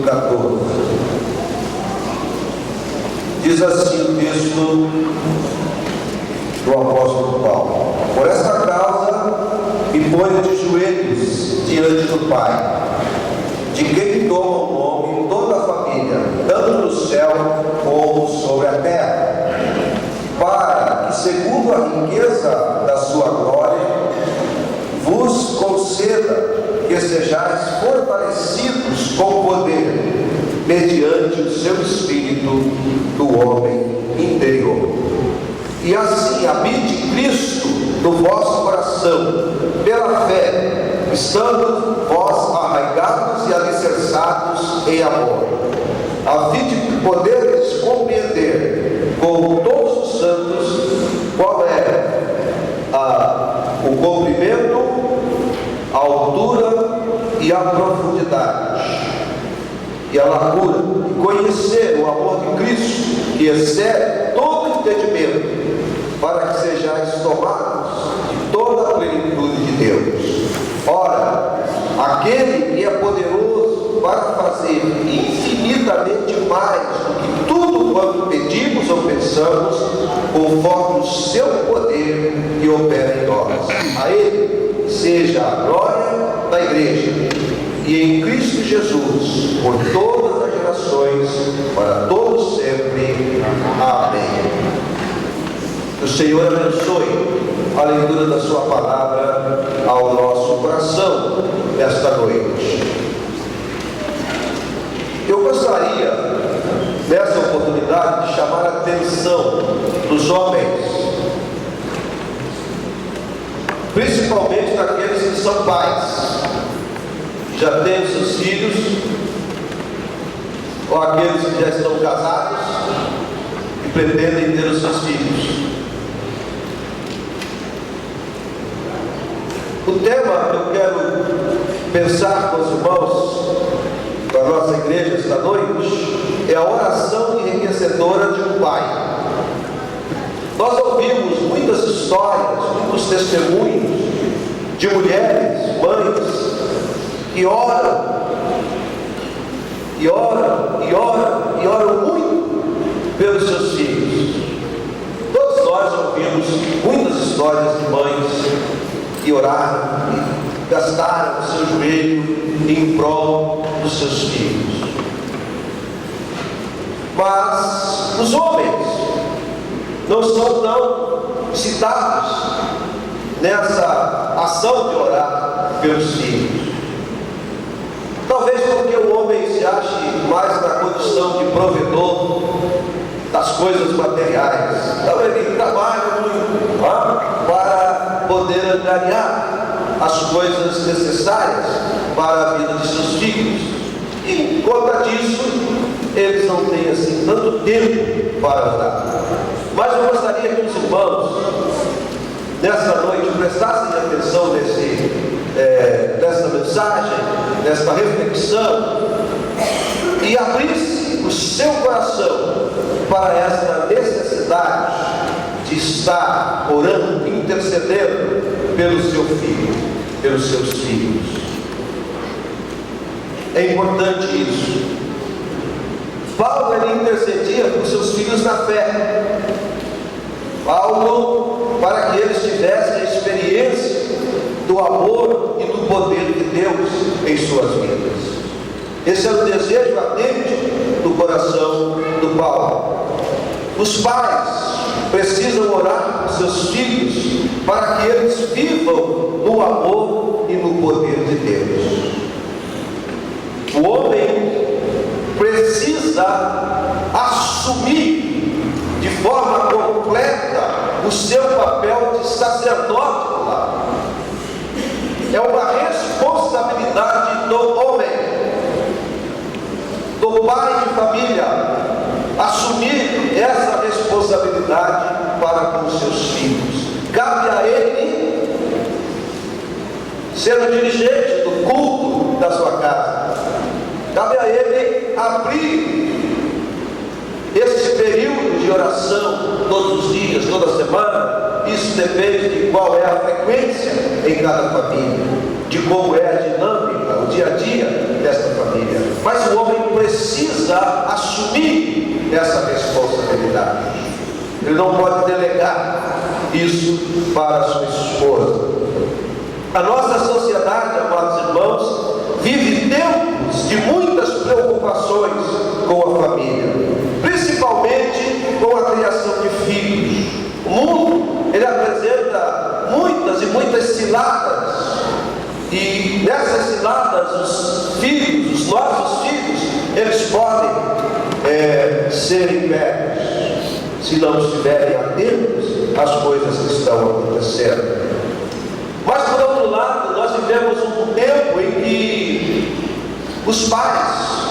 versículo 14. Diz assim o texto do apóstolo Paulo: por esta causa me ponho de joelhos diante do Pai, de quem toma o nome toda a família, tanto no céu como sobre a terra, para que, segundo a riqueza da sua glória, vos conceda que sejais fortalecidos com poder, mediante o seu espírito do homem interior. E assim habite Cristo no vosso coração, pela fé, estando vós arraigados e alicerçados em amor, a fim de poderes compreender com todos os santos qual é o comprimento, a altura e a profundidade e a largura, e conhecer o amor de Cristo, que excede todo entendimento, para que sejais tomados de toda a plenitude de Deus. Ora, aquele que é poderoso para fazer infinitamente mais do que tudo quanto pedimos ou pensamos, conforme o seu poder que opera em nós. A Ele seja a glória da Igreja e em Cristo Jesus, por todas as gerações, para todos sempre. Amém. Que o Senhor abençoe a leitura da sua palavra ao nosso coração esta noite. Eu gostaria, nessa oportunidade, de chamar a atenção dos homens, principalmente daqueles que são pais, já têm seus filhos, ou aqueles que já estão casados e pretendem ter os seus filhos. O tema que eu quero pensar com os irmãos da nossa igreja esta noite é a oração enriquecedora de um pai. Nós ouvimos muitas histórias, muitos testemunhos de mulheres, mães, que oram, e oram, e oram, e oram muito pelos seus filhos. Todos nós ouvimos muitas histórias de mães que oraram e gastaram o seu joelho em prol dos seus filhos. Mas os homens não são tão citados nessa ação de orar pelos filhos. Talvez porque o homem se ache mais na condição de provedor das coisas materiais. Então ele trabalha muito para poder angariar as coisas necessárias para a vida de seus filhos. E, por conta disso, eles não têm assim tanto tempo para orar. Mas eu gostaria que os irmãos, nessa noite, prestassem atenção nessa mensagem, nessa reflexão, e abrissem o seu coração para esta necessidade de estar orando, intercedendo pelo seu filho, pelos seus filhos. É importante isso. Paulo, ele intercedia por seus filhos na fé. Paulo, para que eles tivessem a experiência do amor e do poder de Deus em suas vidas. Esse é o desejo ardente do coração do Paulo. Os pais precisam orar por seus filhos para que eles vivam no amor e no poder de Deus. O homem precisa assumir de forma completa o seu papel de sacerdote do lar. É uma responsabilidade do homem, do pai de família, assumir essa responsabilidade para com os seus filhos. Cabe a ele ser o dirigente do culto da sua casa. Cabe a ele abrir esse período de oração todos os dias, toda semana. Isso depende de qual é a frequência em cada família, de como é a dinâmica, o dia a dia desta família. Mas o homem precisa assumir essa responsabilidade. Ele não pode delegar isso para a sua esposa. A nossa sociedade, amados irmãos, vive tempos de muitas preocupações com a família, principalmente com a criação de filhos. O mundo, ele apresenta muitas e muitas ciladas, e nessas ciladas os filhos, os nossos filhos, eles podem ser impérios, se não estiverem atentos às coisas que estão acontecendo. Mas, por outro lado, nós vivemos um tempo em que os pais,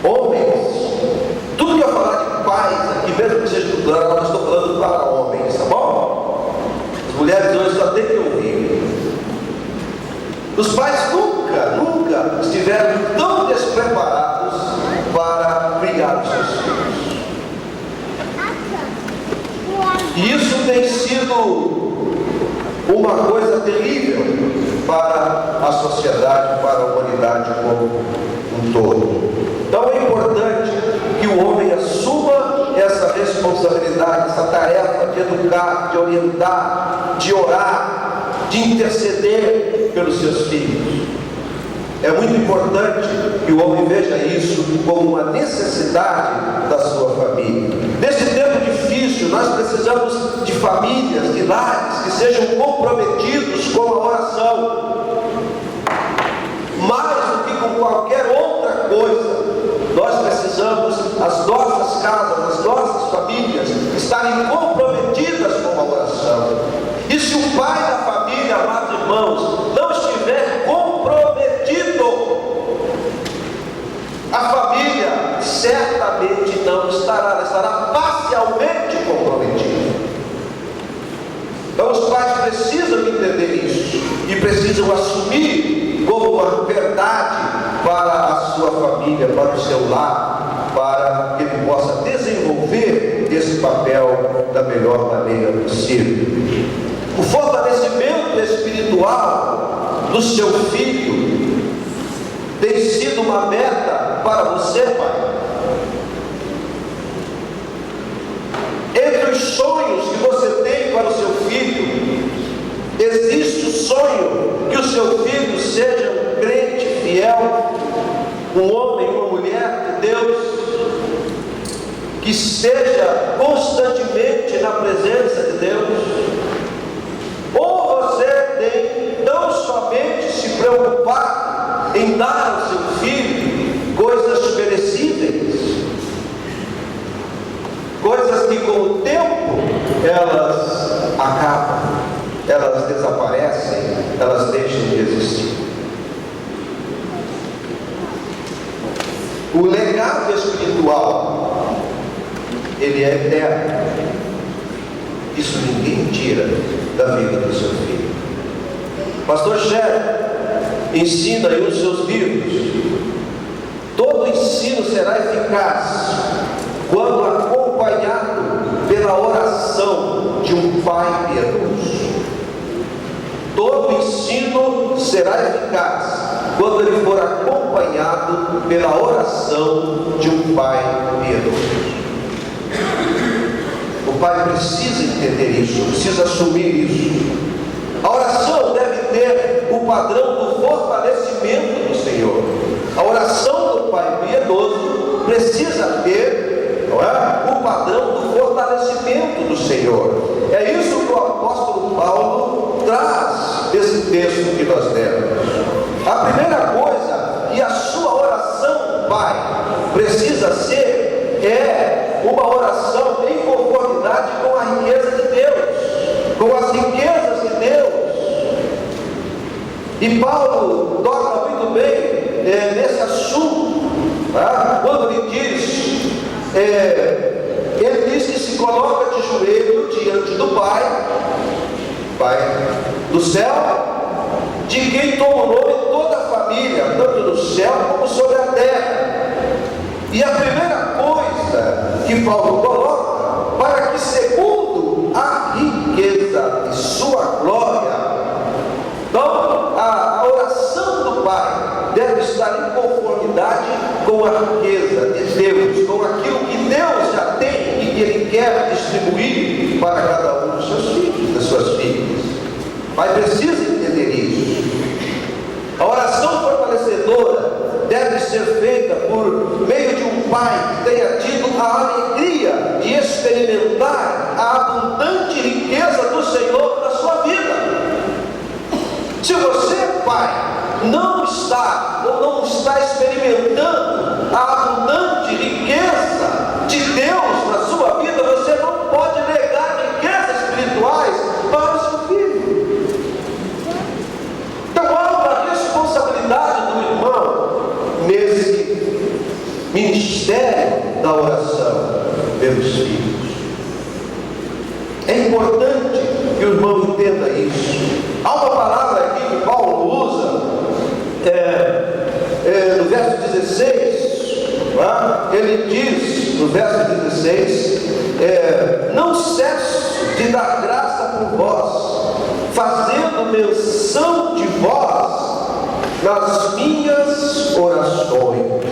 homens, tudo que eu falar de pais aqui, mesmo que seja do plano, nós estou falando para homens, tá bom? As mulheres hoje só têm que ouvir. Os pais nunca estiveram tão despreparados para criar os seus filhos. E isso tem sido uma coisa terrível para a sociedade, para a humanidade como um todo. Então é importante que o homem assuma essa responsabilidade, essa tarefa de educar, de orientar, de orar, de interceder pelos seus filhos. É muito importante que o homem veja isso como uma necessidade da sua família. Nesse tempo difícil, nós precisamos de famílias, de lares que sejam comprometidos com a oração. Mais do que com qualquer outra coisa, nós precisamos, as nossas casas, as nossas famílias, estarem comprometidas com a oração. E se o pai da família, amados irmãos, não estiver comprometido, a família certamente não estará, estará parcialmente comprometida. Então os pais precisam entender isso e precisam assumir como uma verdade para a sua família, para o seu lar, para que ele possa desenvolver esse papel da melhor maneira possível. O fortalecimento espiritual do seu filho tem sido uma meta para você, pai. Entre os sonhos que você tem para o seu filho, existe o sonho que o seu filho seja um crente fiel, um homem, uma mulher de Deus, que esteja constantemente na presença de Deus. Ou você tem tão somente se preocupar em dar ao seu filho coisas perecíveis, coisas que com o tempo elas acabam, elas desaparecem, elas deixam de existir. O legado espiritual, ele é eterno. Isso ninguém tira da vida do seu filho. Pastor Sher ensina aí os seus livros. Todo ensino será eficaz quando acompanhado pela oração de um pai piedoso. Todo ensino será eficaz quando ele for acompanhado pela oração de um pai piedoso. O pai precisa entender isso, precisa assumir isso. A oração deve ter o padrão do fortalecimento do Senhor. A oração do pai piedoso precisa ter, não é, o padrão do fortalecimento do Senhor. É isso que o apóstolo Paulo traz desse texto que nós lemos. A primeira coisa que a sua oração, pai, precisa ser é uma oração em conformidade com a riqueza de Deus, com as riquezas de Deus. E Paulo toca muito bem nesse assunto, tá? Quando ele diz que se coloca de joelho diante do Pai do céu, de quem toma o nome toda a família, tanto no céu como sobre a terra. E a primeira coisa que Paulo coloca, para que segundo a riqueza de sua glória, então a oração do Pai deve estar em conformidade com a riqueza de Deus, com aquilo que Deus já tem e que Ele quer distribuir para cada um dos seus filhos, das suas filhas. Mas precisa entender isso. A oração fortalecedora deve ser feita por meio de um pai que tenha tido a alegria de experimentar a abundante riqueza do Senhor na sua vida. Se você, pai, não está experimentando a abundante riqueza de Deus na sua vida, você não pode negar riquezas espirituais para o seu filho. Então há uma responsabilidade do irmão nesse ministério da oração pelos filhos. É importante que o irmão entenda isso. Há uma palavra aqui que Paulo usa no verso 16, ele diz no verso 16, não cesso de dar graça por vós, fazendo menção de vós nas minhas orações.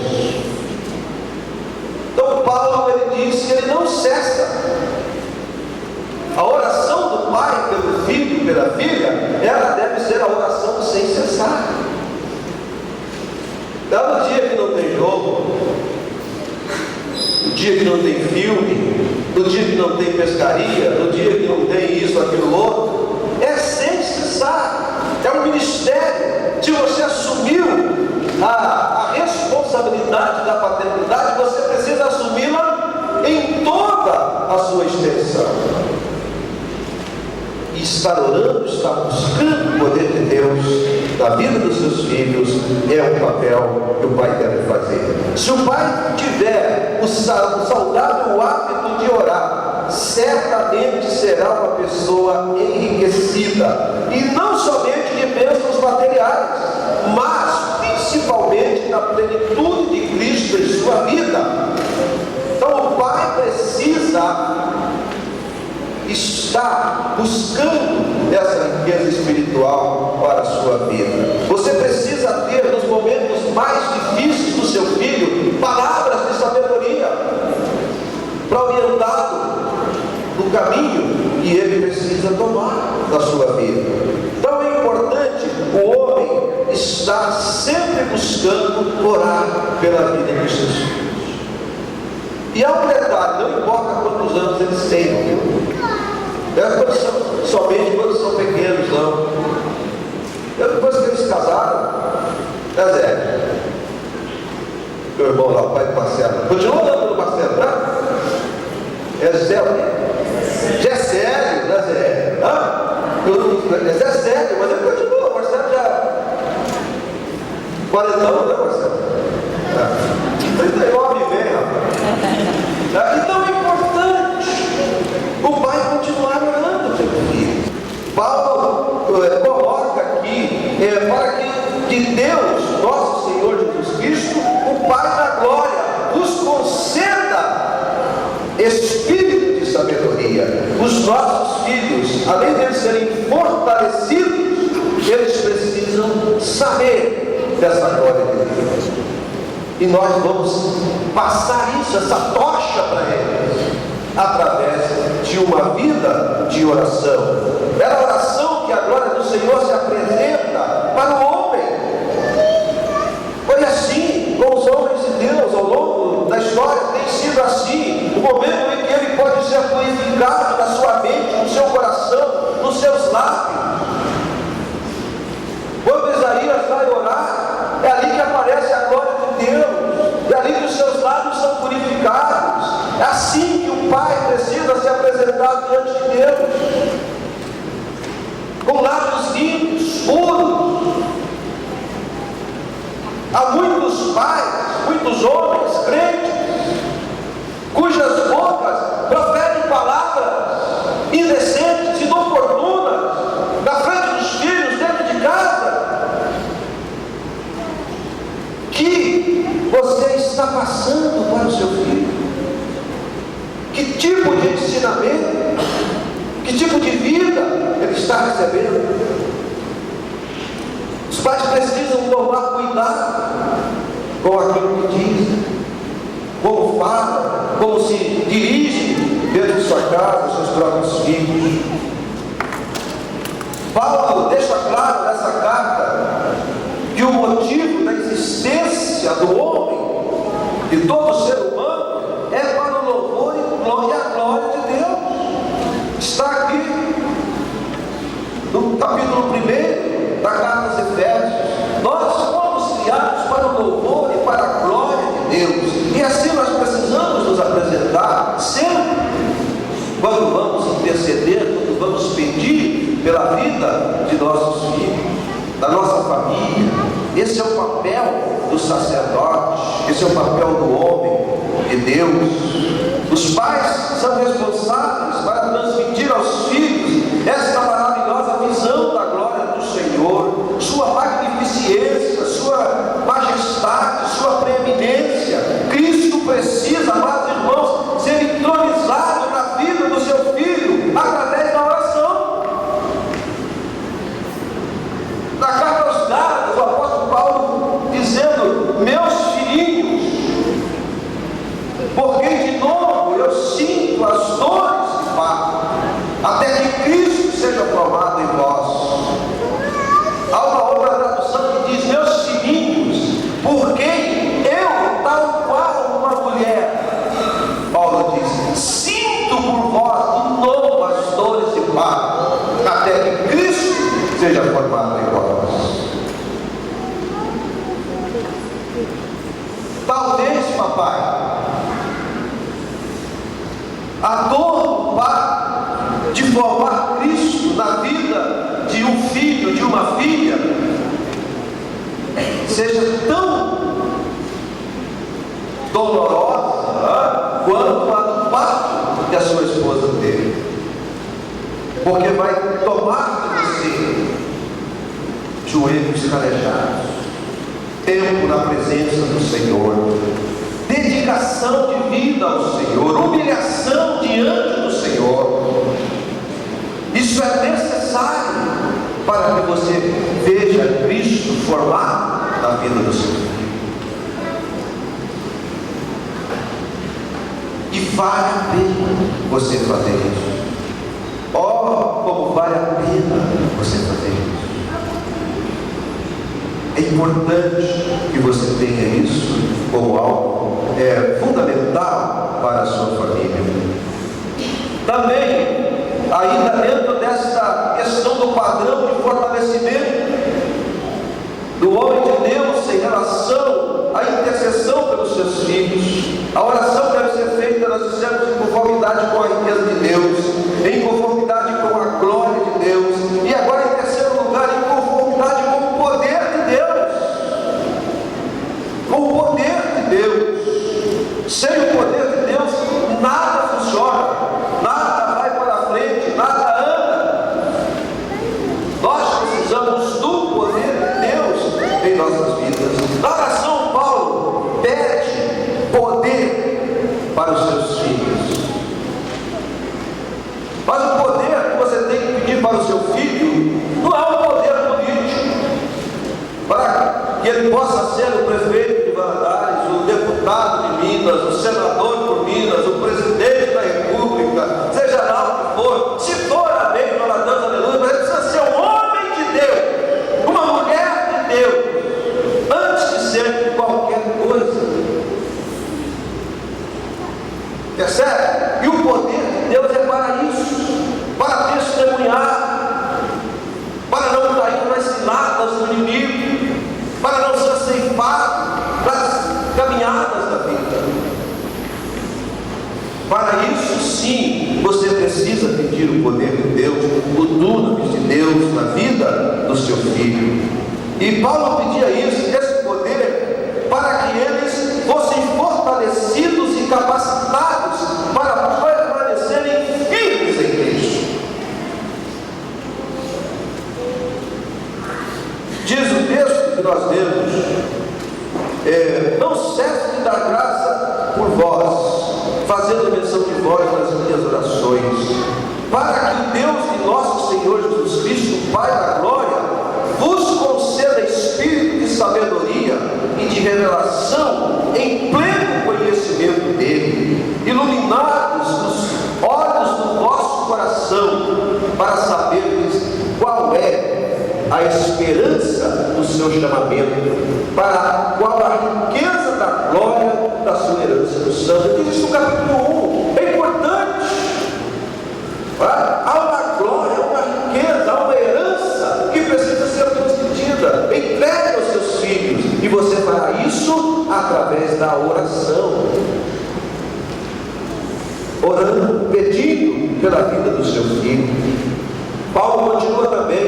Então Paulo, ele diz que ele não cessa. A oração do pai pelo filho e pela filha, ela deve ser a oração sem cessar. Então, no dia que não tem jogo, no dia que não tem filme, no dia que não tem pescaria, no dia que não tem isso, aquilo, outro, é sem cessar. É um ministério. Se você assumiu a responsabilidade da paternidade, você precisa assumi-la em toda a sua extensão. E estar orando, estar buscando o poder de Deus na vida dos seus filhos é um papel que o pai deve fazer. Se o pai tiver o saudável hábito de orar, certamente será uma pessoa enriquecida, e não somente de bênçãos materiais, mas principalmente na plenitude de Cristo em sua vida. Então o pai precisa está buscando essa riqueza espiritual para a sua vida. Você precisa ter nos momentos mais difíceis do seu filho palavras de sabedoria para orientá-lo no caminho que ele precisa tomar na sua vida. Então é importante o homem estar sempre buscando orar pela vida dos seus filhos. E há um detalhe, não importa quantos anos eles têm, viu? Somente quando são pequenos, não. Depois que eles casaram, Zé, meu irmão lá, o pai do Marcelo, continua dando do Marcelo, tá? É Zé, já é sério, né, Zé? É sério, mas ele continua, o Marcelo já 40 anos, né, Marcelo? 39 e meio, rapaz. Então é importante o pai continuar orando pelo filho. Paulo coloca aqui para que de Deus, nosso Senhor Jesus Cristo, o Pai da glória, nos conceda espírito de sabedoria. Os nossos filhos, além de serem fortalecidos, eles precisam saber dessa glória de Deus. E nós vamos passar isso, essa tocha para eles, através de uma vida de oração. É a oração que a glória do Senhor se apresenta para o homem. Foi assim com os homens de Deus ao longo da história, tem sido assim. O momento em que ele pode ser purificado na sua mente, no seu coração, nos seus lábios. Quando Isaías vai orar, é ali que aparece a glória de Deus, é ali que os seus lábios são purificados. É assim que o pai precisa se apresentar diante de Deus, com lábios limpos, puros. Há muitos pais, muitos homens crentes, cujas bocas proferem palavras indecentes, inoportunas, na frente dos filhos, dentro de casa. Que você está passando para o seu filho? Que tipo de ensinamento, que tipo de vida ele está recebendo? Os pais precisam tomar cuidado com aquilo que dizem, como falam, como se dirigem dentro de sua casa, dos seus próprios filhos. Paulo deixa claro nessa carta que o motivo da existência do homem, de todo ser humano, é para o louvor e a glória de Deus. Está aqui no capítulo 1 da carta aos Efésios. Nós fomos criados para o louvor e para a glória de Deus, e assim nós precisamos nos apresentar sempre quando vamos interceder, quando vamos pedir pela vida de nossos filhos, da nossa família. Esse é o papel do sacerdote, esse é o papel do homem de Deus. Os pais são responsáveis para transmitir aos filhos esta maravilhosa visão da glória do Senhor, sua magnificência, sua majestade, sua preeminência. Cristo precisa, amados irmãos, ser entronizado na vida do seu filho através da oração. Na carta aos Gálatas, o apóstolo Paulo dizendo: meus filhinhos, porque de novo eu sinto as dores de parto, até que Cristo seja formado em vós. Há uma outra tradução que diz: meus filhinhos, porque eu, tal qual uma mulher, Paulo diz, sinto por vós de novo as dores de parto, até que Cristo seja formado em vós. Talvez, papai, a dor do parto de formar Cristo na vida de um filho, de uma filha, seja tão dolorosa quanto a do parto que a sua esposa teve, porque vai tomar de você joelhos calejados, tempo na presença do Senhor, dedicação de vida ao Senhor, humilhação diante do Senhor. Isso é necessário para que você veja Cristo formado na vida do seu filho. E vale a pena você fazer isso. Oh, como vale a pena você fazer isso. É importante que você tenha isso como algo fundamental para a sua família. Também, ainda dentro desta questão do padrão de fortalecimento do homem de Deus em relação à intercessão pelos seus filhos, a oração deve ser feita, nós dissemos, em conformidade com a riqueza de Deus, em conformidade com a glória de Deus, e agora, em terceiro lugar, em conformidade com o poder de Deus. Com o poder de Deus. Sem o poder de Deus, nada funciona, nada vai para frente, nada anda. Nós precisamos do poder de Deus em nossas vidas. Na oração, Paulo pede poder para os seus filhos. Mas o poder que você tem que pedir para o seu filho não é um poder político, para que ele possa ser o prefeito de Valadares, o deputado de Minas, o senador por Minas, o presidente da República, seja lá o que for. Se for, amém, glória a Deus, aleluia, mas ele precisa ser um homem de Deus, uma mulher de Deus, antes de ser qualquer coisa. Percebe? E o poder de Deus é para isso, para testemunhar, para não cair nas ciladas do inimigo, para não ser ceifado das caminhadas da vida. Para isso, sim, você precisa pedir o poder de Deus, o dunamis de Deus na vida do seu filho. E Paulo pedia isso, esse poder, para que eles fossem fortalecidos e capacitados para permanecerem firmes em Cristo. Diz o texto que nós lemos: não cesse de dar graça por vós, fazendo menção de vós nas minhas orações, para que o Deus de nosso Senhor Jesus Cristo, Pai da glória, vos conceda espírito de sabedoria e de revelação em pleno conhecimento dele, iluminados os olhos do vosso coração, para saberdes qual é a esperança do seu chamamento, para qual a riqueza da glória da sua herança dos santos. Diz isso no capítulo 1, é importante. Há uma glória, há uma riqueza, há uma herança que precisa ser transmitida, entregue aos seus filhos, e você fará isso através da oração, orando, pedindo pela vida do seu filho. Paulo continua também,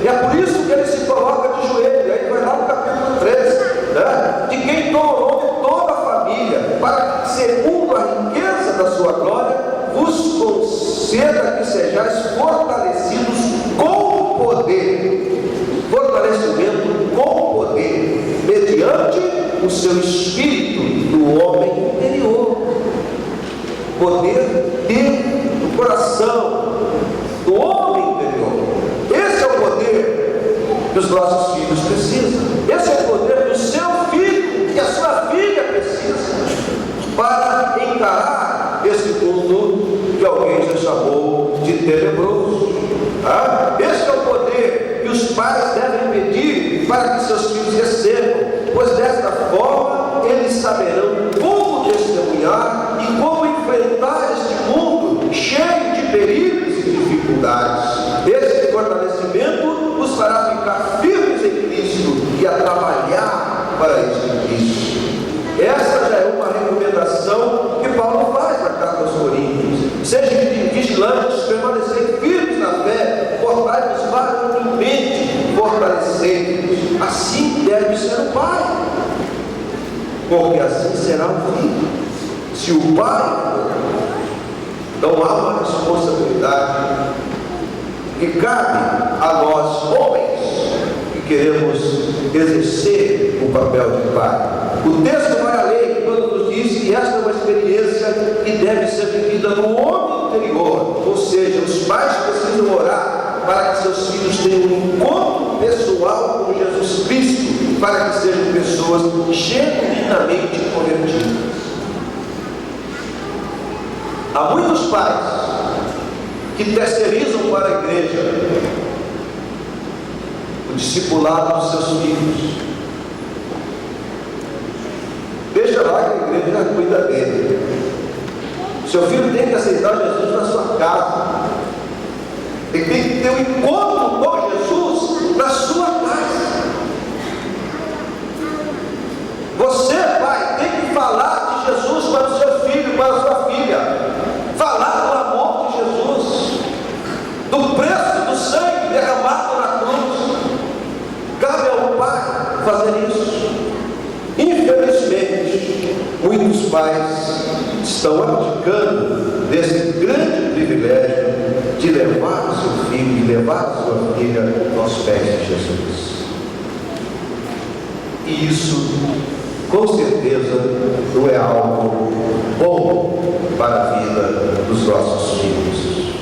e é por isso que ele se coloca de joelho, aí vai lá no capítulo 13, né? De quem toma o nome toda a família, para que, segundo a riqueza da sua glória, vos conceda que sejais fortalecidos com poder, fortalecimento com poder, mediante o seu espírito do homem interior, poder dentro do coração do homem interior. Esse é o poder que os nossos filhos precisam. Esse é o poder do seu filho, que a sua filha precisa, para encarar esse mundo que alguém já chamou de tenebroso. Esse é o poder que os pais devem pedir para que seus filhos recebam, pois desta forma eles saberão como testemunhar e como enfrentar este mundo cheio de perigos e dificuldades. Esse fortalecimento os fará ficar firmes em Cristo e a trabalhar para este Cristo. Essa já é uma recomendação que Paulo faz na carta aos Coríntios. Sejam vigilantes, permanecei firmes na fé, portai-vos varonilmente, fortalecei-vos. Assim deve ser o pai, porque assim será o filho. Se o pai for, então há uma responsabilidade que cabe a nós, homens, que queremos exercer o papel de pai. O texto vai além quando nos diz que esta é uma experiência que deve ser vivida no homem interior, ou seja, os pais precisam orar para que seus filhos tenham um encontro pessoal com Jesus Cristo, para que sejam pessoas genuinamente convertidas. Há muitos pais que terceirizam para a igreja o discipulado dos seus filhos. Deixa lá que a igreja cuida dele. Seu filho tem que aceitar Jesus na sua casa. Ele tem que ter um encontro com Jesus na sua casa. Você, pai, tem que falar de Jesus para o seu filho, para a sua filha. Falar do amor de Jesus, do preço do sangue derramado na cruz. Cabe ao pai fazer isso. Infelizmente, muitos pais estão abdicando desse grande privilégio de levar o seu filho e levar a sua filha aos pés de Jesus. E isso, com certeza, não é algo bom para a vida dos nossos filhos.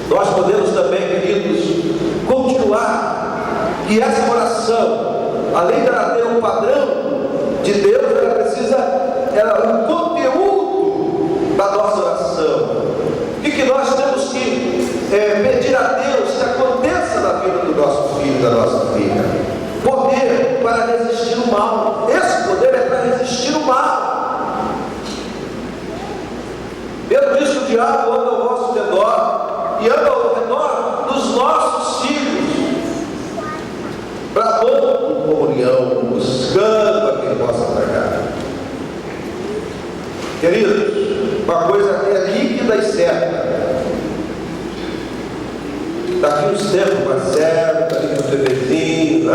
Nós podemos também, queridos, continuar que essa oração, além de ela ter um padrão de Deus, ela precisa, um conteúdo da nossa oração. O que nós temos que pedir a Deus que aconteça na vida do nosso filho, da nossa filha? Poder para resistir o mal. Esse poder é para resistir o mal. Pelo isso o diabo anda ao nosso redor e anda ao redor dos nossos filhos, bradando com comunhão, buscando a quem possa tragar. Queridos, uma coisa é líquida e certa. Daqui uns tempos, Marcelo, daqui uns bebezinhos,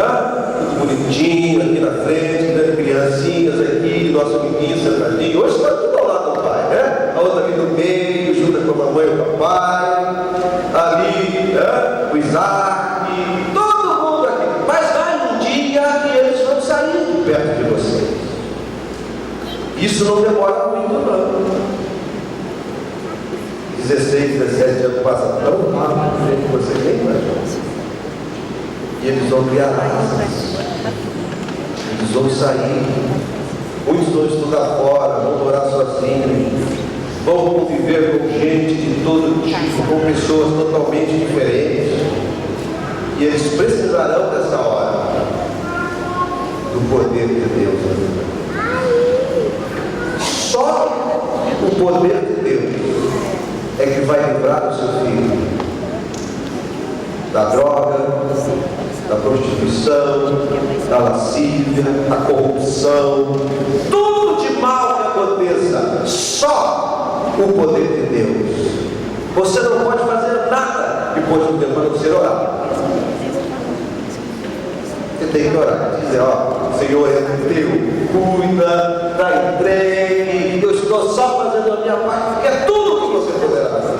tudo bonitinho, aqui na frente, né? Criancinhas aqui, nosso amiguinho sentadinho. Hoje está tudo ao lado do pai, né? A outra aqui no meio, junto com a mamãe e o papai, ali, né? O Isaac, todo mundo aqui. Mas vai um dia que eles vão sair de perto de vocês. Isso não demora muito, não. 16, 17 anos passam tão rápido que você nem imagina. E eles vão criar asas. Eles vão sair, muitos vão estudar fora, vão morar sozinhos, vão conviver com gente de todo tipo, com pessoas totalmente diferentes. E eles precisarão dessa hora do poder de Deus. Só o poder de Deus é que vai livrar o seu filho da droga, da prostituição, da lascívia, da corrupção, tudo de mal que aconteça. Só o poder de Deus. Você não pode fazer nada depois do tempo, a não ser orar. Você tem que orar, dizer, ó, Senhor é teu, cuida, dá entregue, eu estou só fazendo a minha parte, porque é tudo que você poderá fazer.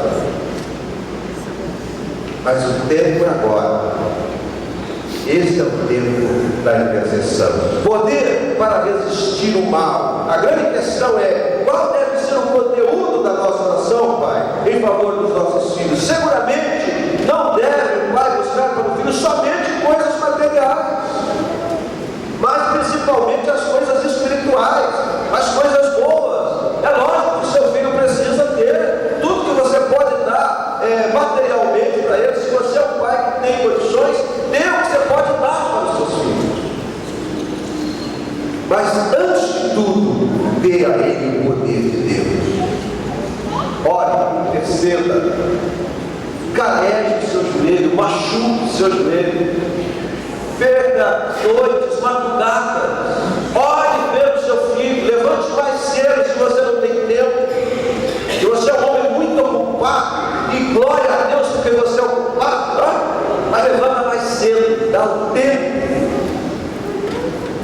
Mas o tempo é agora. Esse é o tempo da intercessão. Poder para resistir o mal. A grande questão é, qual deve ser o conteúdo da nossa oração, Pai, em favor dos nossos filhos? Seguramente não deve o Pai buscar para o filho somente coisas materiais, mas principalmente as coisas espirituais, as coisas boas. É lógico que o seu filho precisa ter tudo que você pode dar materialmente para ele. Se você é um pai que tem condições, dê o que você pode dar para os seus filhos. Mas antes de tudo, dê a ele o poder de Deus. Ore, interceda, careje o seu joelho, machuque o seu joelho, perca noites, madrugadas, ore pelo seu filho, levante mais cedo se você não tem tempo. Se você é um homem muito ocupado, e glória a Deus porque você é ocupado, mas levanta mais cedo, dá um tempo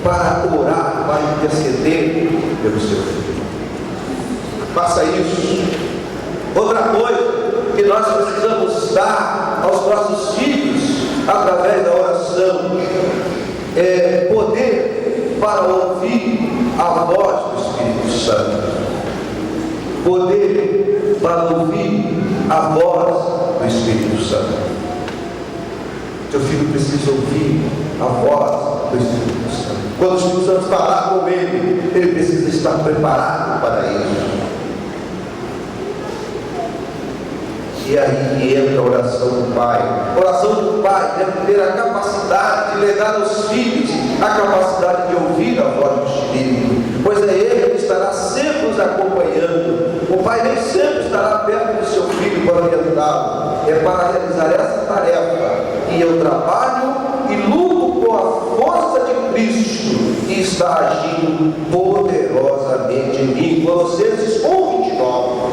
para orar, para interceder pelo seu filho. Faça isso. Outra coisa que nós precisamos dar aos nossos filhos através da oração é poder para ouvir a voz do Espírito Santo. Poder para ouvir a voz do Espírito Santo. Seu filho precisa ouvir a voz do Espírito Santo. Quando o Espírito Santo falar com ele, ele precisa estar preparado para isso. E aí entra a oração do pai. A oração do pai deve ter a capacidade de legar aos filhos a capacidade de ouvir a voz do Espírito, pois é ele que estará sempre os acompanhando. O pai nem sempre estará perto do seu filho para orientá-lo. É para realizar essa tarefa que eu trabalho e luto com a força de Cristo que está agindo poderosamente em mim. Colossenses 1:29.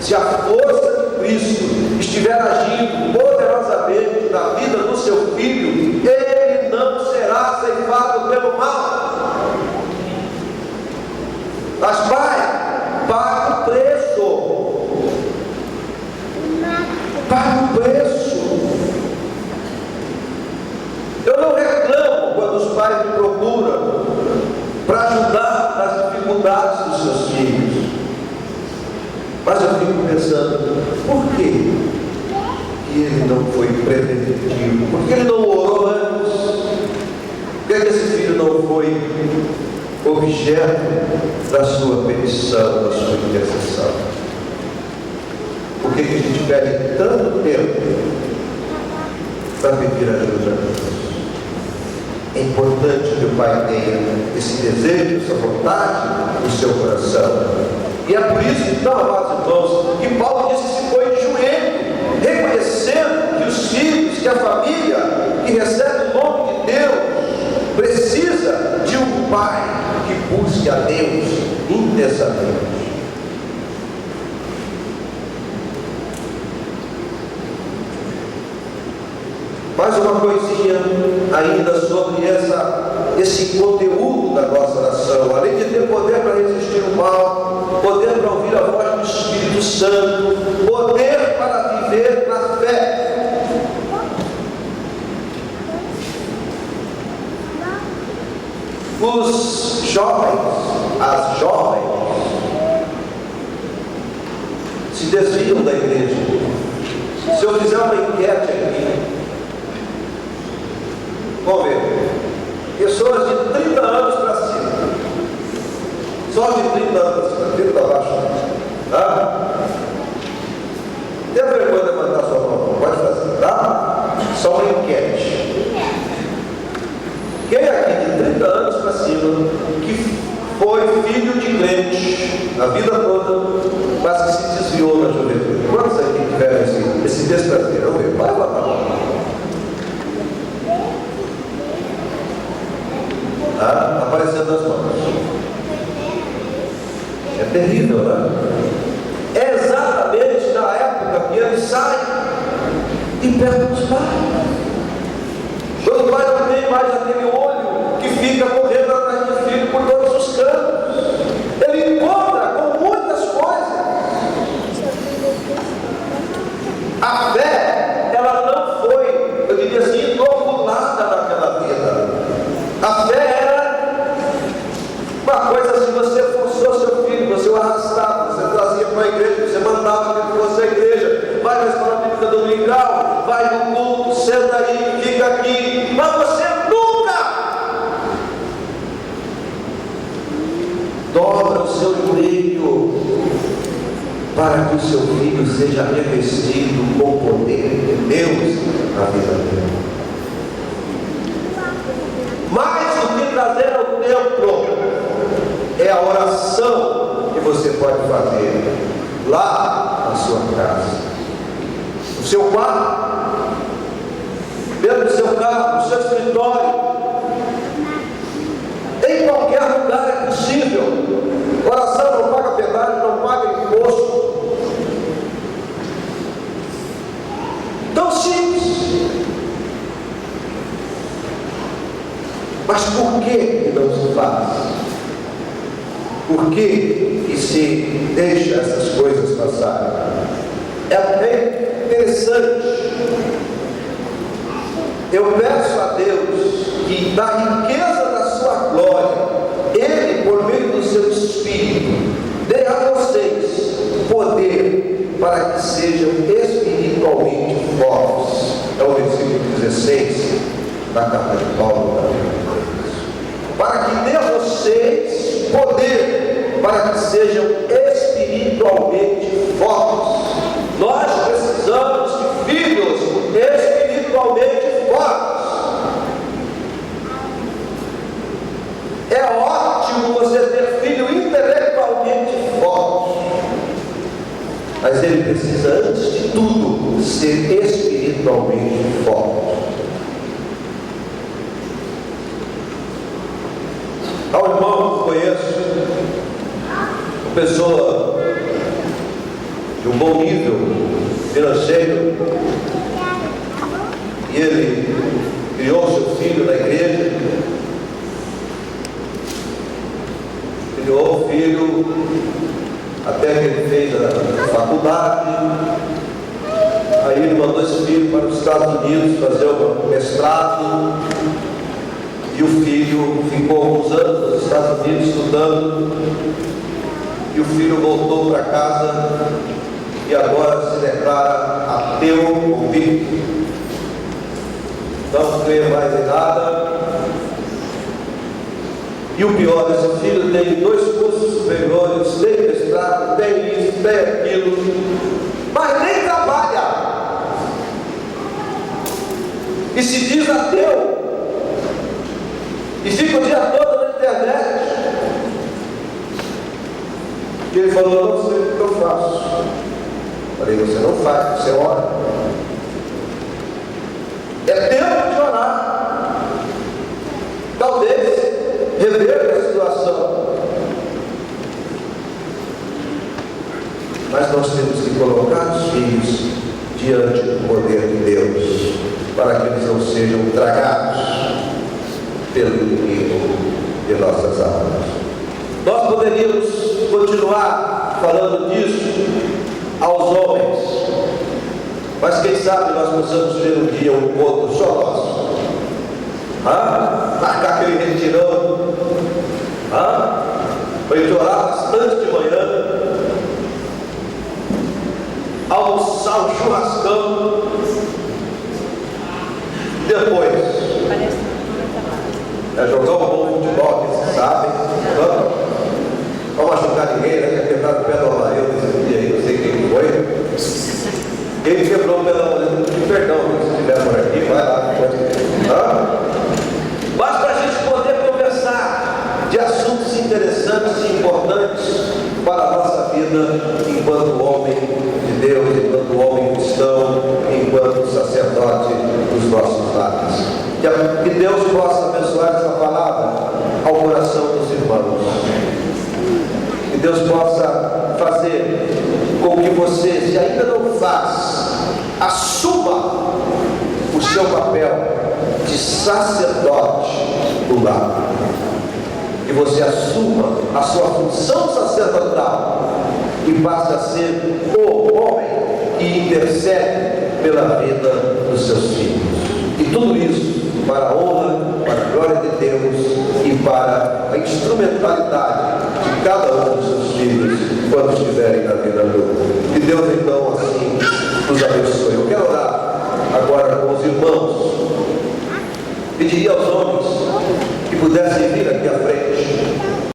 Se a força de Cristo estiver agindo poderosamente na vida do seu filho, ele não será ceifado pelo mal. Mas pai, paga o preço. Paga o preço. Eu não reclamo quando os pais me procuram para ajudar nas dificuldades dos seus filhos. Mas eu fico pensando, por que ele não foi preventivo? Por que ele não orou antes? Por que esse filho não foi objeto da sua petição, da sua intercessão? Por que a gente perde tanto tempo para pedir ajuda a Deus? É importante que o pai tenha esse desejo, essa vontade no seu coração. E é por isso, então, amados irmãos, que Paulo disse: se põe de joelho, reconhecendo que os filhos, que a família que recebe o nome de Deus, precisa de um pai que busque a Deus intensamente. Mais uma coisinha ainda sobre esse conteúdo da nossa oração. Além de ter poder para resistir o mal, poder para ouvir a voz do Espírito Santo, poder para viver na fé. Os jovens, as jovens, se desviam da igreja. Se eu fizer uma enquete aqui, vamos ver, pessoas de 30 anos para Só de 30 anos, 30 abaixo. Tá? Tenha vergonha de levantar sua mão, pode fazer, tá? Só uma enquete. Quem aqui de 30 anos para cima, que foi filho de crente a vida toda, mas que se desviou na juventude? Quantos aqui tiveram esse desprazer? Eu vejo, vai levantar a mão. Tá aparecendo as mãos. É terrível, né? É exatamente na época que ele sai e pega os pais. Quando o pai não tem mais aquele olho que fica correndo atrás do filho por todos os cantos, ele encontra com muitas coisas. A fé, ela não foi, eu diria assim, inoculada naquela vida. A fé era uma coisa assim, você forçou seu filho, você o arrastava, você trazia para a igreja, você mandava que ele fosse à igreja, vai na escola bíblica dominical, vai no culto, senta aí, fica aqui, mas você nunca dobra o seu joelho para que o seu filho seja revestido com o poder de Deus na vida dele. Mais do que trazer ao templo, é a oração que você pode fazer lá na sua casa, no seu quarto, dentro do seu carro, no seu escritório, em qualquer lugar é possível. Oração não paga pedágio, não paga imposto. Tão simples. Mas por que não se faz? Por que se deixa essas coisas passarem? É bem interessante. Eu peço a Deus que da riqueza da sua glória, Ele, por meio do seu Espírito, dê a vocês poder para que sejam espiritualmente fortes. É o versículo 16 da carta de Paulo. Para que dê a vocês poder para que sejam espiritualmente fortes. Nós precisamos de filhos espiritualmente fortes. É ótimo você ter filho intelectualmente forte, mas ele precisa, antes de tudo, ser espiritualmente forte. Há um irmão que conheço, uma pessoa de um bom nível financeiro, e ele criou seu filho na igreja, criou o filho até que ele fez a faculdade. Aí ele mandou esse filho para os Estados Unidos fazer o mestrado, e o filho ficou alguns anos nos Estados Unidos estudando, e o filho voltou para casa e agora se declara ateu convicto, não crê mais em nada. E o pior, esse filho tem 2 cursos superiores, tem mestrado, tem isso, tem aquilo, mas nem trabalha, e se diz ateu, e fica o dia todo na internet. E ele falou: não sei o que eu faço. Falei: você não faz, você ora. É tempo de orar. Talvez rever a situação, mas nós temos que colocar os filhos diante do poder de Deus, para que eles não sejam tragados pelo inimigo de nossas almas. Nós poderíamos continuar falando disso aos homens, mas quem sabe nós possamos ter um dia um encontro só nosso. Marcar aquele retirão, para gente orar bastante de manhã, almoçar um churrascão, depois jogar um bom futebol, que vocês sabem, Quem quebrou pela perdão, se estiver por aqui, vai lá. Mas para a gente poder conversar de assuntos interessantes e importantes para a nossa vida enquanto homem de Deus, enquanto homem cristão, enquanto sacerdote dos nossos lares. Que Deus possa abençoar essa palavra ao coração dos irmãos. Que Deus possa fazer com que você, se ainda não faz, assuma o seu papel de sacerdote do lar. Que você assuma a sua função sacerdotal e passe a ser o homem que intercede pela vida dos seus filhos. E tudo isso para a honra, para a glória de Deus e para a instrumentalidade de cada um dos seus filhos quando estiverem na vida adulta. Que Deus então assim nos abençoe. Eu quero orar agora com os irmãos. Pediria aos homens que pudessem vir aqui à frente.